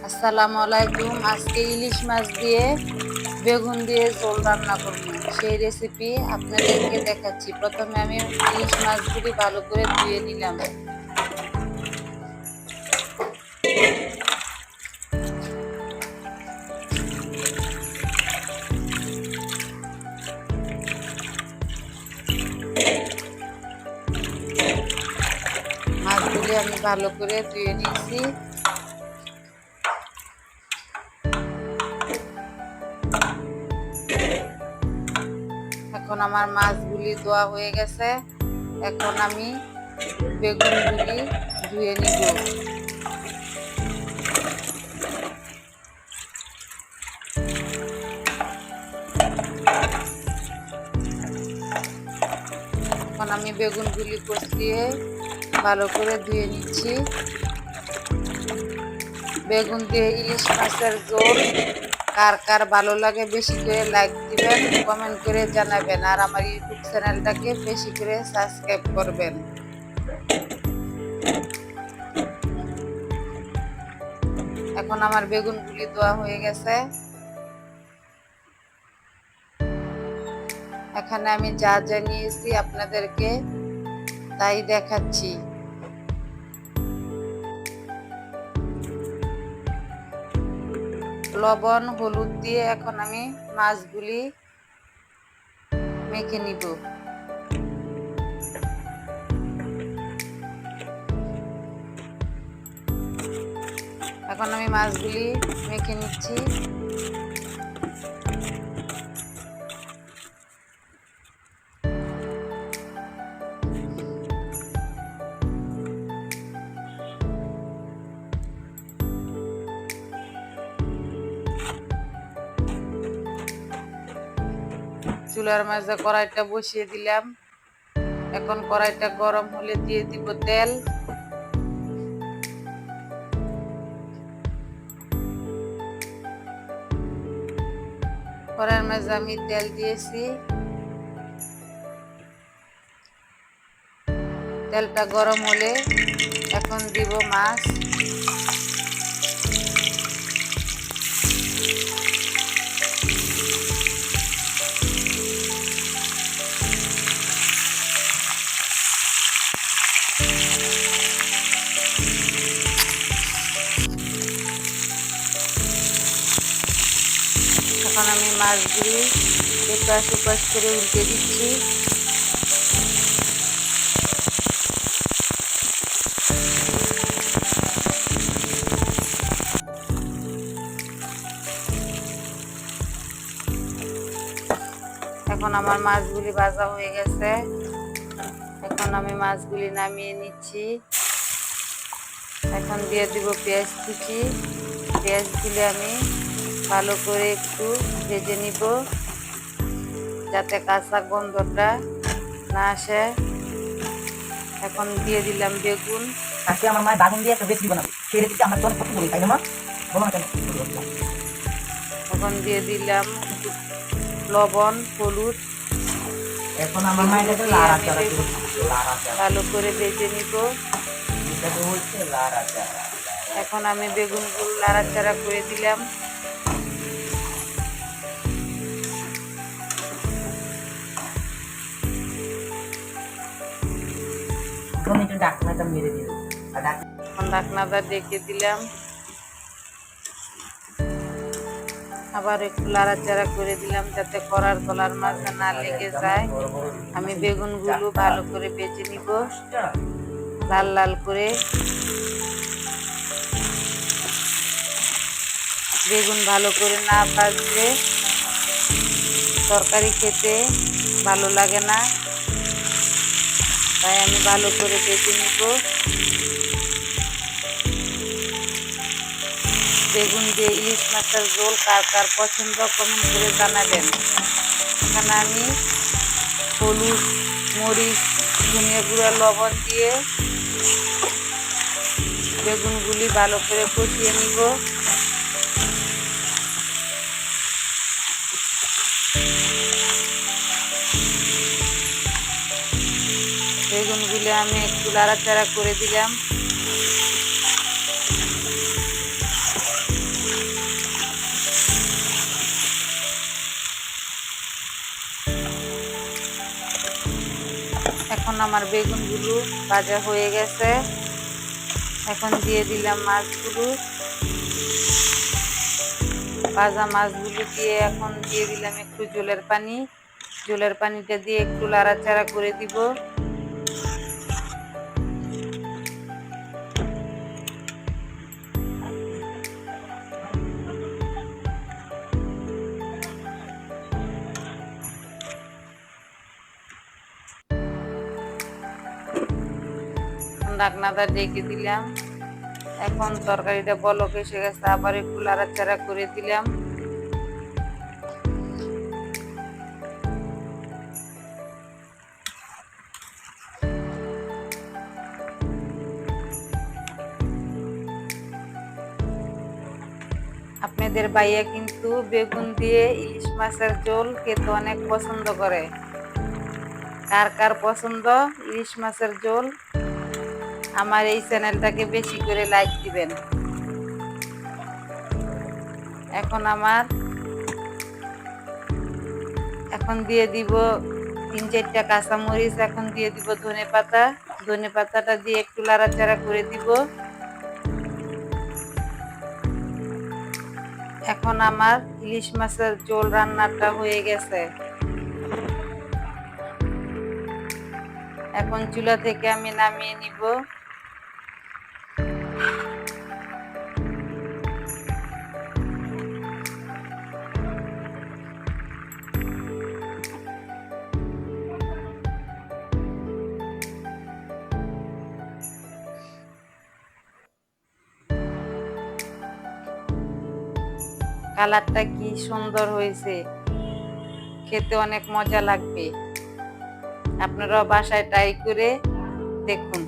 আসসালামু আলাইকুম। আজকে ইলিশ মাছ দিয়ে বেগুন দিয়ে ঝোল রান্না করব, সেই রেসিপি আপনাদেরকে দেখাচ্ছি। প্রথমে আমি ইলিশ মাছগুলি ভালো করে ধুয়ে নিলাম। মাছগুলি আমি ভালো করে ধুয়ে নিয়েছি। এখন আমার মাছগুলি ধোয়া হয়ে গেছে। এখন আমি বেগুনগুলি ধুয়ে নিব। এখন আমি বেগুনগুলি কষিয়ে ভালো করে ধুয়ে নিচ্ছি। বেগুন দিয়ে ইলিশ মাছের ঝোল কার কার ভালো লাগে বেশি করে লাইক দিবেন, কমেন্ট করে জানাবেন, আর আমার ইউটিউব চ্যানেলটাকে বেশি করে সাবস্ক্রাইব করবেন। এখন আমার বেগুনগুলি ধোয়া হয়ে গেছে। এখানে আমি যা যা নিয়েছি আপনাদেরকে তাই দেখাচ্ছি। লবণ হলুদ দিয়ে এখন আমি মাছগুলি মেখে নিব। এখন আমি মাছগুলি মেখে নিচ্ছি। চুলার মাঝে কড়াইটা বসিয়ে দিলাম। এখন কড়াইটা গরম হলে দিয়ে দিব তেল। কড়াইয়ের মাঝে আমি তেল দিয়েছি। তেলটা গরম হলে এখন দিব মাছ। এখন আমি মাছগুলি এপাশ ওপাশ করে উল্টে দিচ্ছি। এখন আমার মাছগুলি ভাজা হয়ে গেছে। এখন আমি মাছগুলি নামিয়ে নিচ্ছি। এখন দিয়ে দিব পেঁয়াজ কুচি। পেঁয়াজগুলি আমি ভালো করে একটু ভেজে নিব যাতে কাঁচা গন্ধটা না আসে। এখন দিয়ে দিলাম বেগুন। আজকে আমার মায়ের বাগুন দিয়ে একটা রেসিপি বানাবো, সেই রেসিপি আমরা তো কত বলি, তাই না মা? বলো না কেন? এখন দিয়ে দিলাম লবণ হলুদ। এখন আমার মায়ের কাছে লাড়াচাড়া করে ভালো করে ভেজে নিব। এটাকে বলছে লাড়াচাড়া। এখন আমি বেগুনগুলো নাড়াচাড়া করে দিলাম। তুমি একটু ডাকনাটা মেরে দিও। এখন ঢাকনাটা ডেকে দিলাম। আবার একটু নাড়াচাড়া করে দিলাম যাতে কড়ার তলার মাঝে না লেগে যায়। আমি বেগুনগুলো ভালো করে ভেজে নিব লাল লাল করে। বেগুন ভালো করে না ভাজলে তরকারি খেতে ভালো লাগে না, তাই আমি ভালো করে ভেজে নিব। বেগুন দিয়ে ইলিশ মাছের ঝোল কার কার পছন্দ কমেন্ট করে জানাবেন। এখানে আমি হলুদ মরিচ ধনিয়া গুঁড়া লবণ দিয়ে বেগুনগুলি ভালো করে কষিয়ে নিব। বেগুনগুলি আমি একটু নাড়াচাড়া করে দিলাম। আমার বেগুনগুলো ভাজা হয়ে গেছে। এখন দিয়ে দিলাম মাছগুলো, ভাজা মাছগুলো দিয়ে এখন দিয়ে দিলাম একটু জলের পানি। জলের পানিটা দিয়ে একটু লাড়াচাড়া করে দিব। ঢাকনাটা ঢেকে দিলাম। এখন তরকারিটা বলক এসে গেছে, আবার একটু লাড়াচাড়া করে দিলাম। আপনাদের ভাইয়া কিন্তু বেগুন দিয়ে ইলিশ মাছের ঝোল খেতে অনেক পছন্দ করে। কার কার পছন্দ ইলিশ মাছের ঝোল, আমার এই চ্যানেলটাকে বেশি করে লাইক দিবেন। এখন দিয়ে দিব 3-4টা কাঁচামরিচ। এখন দিয়ে দিব ধনেপাতা। ধনেপাতাটা দিয়ে একটু লাড়াচাড়া করে দিব। এখন আমার ইলিশ মাছের ঝোল রান্নাটা হয়ে গেছে। এখন চুলা থেকে আমি নামিয়ে নিব। কালারটা কি সুন্দর হয়েছে, খেতে অনেক মজা লাগবে। আপনারাও বাসায় ট্রাই করে দেখুন।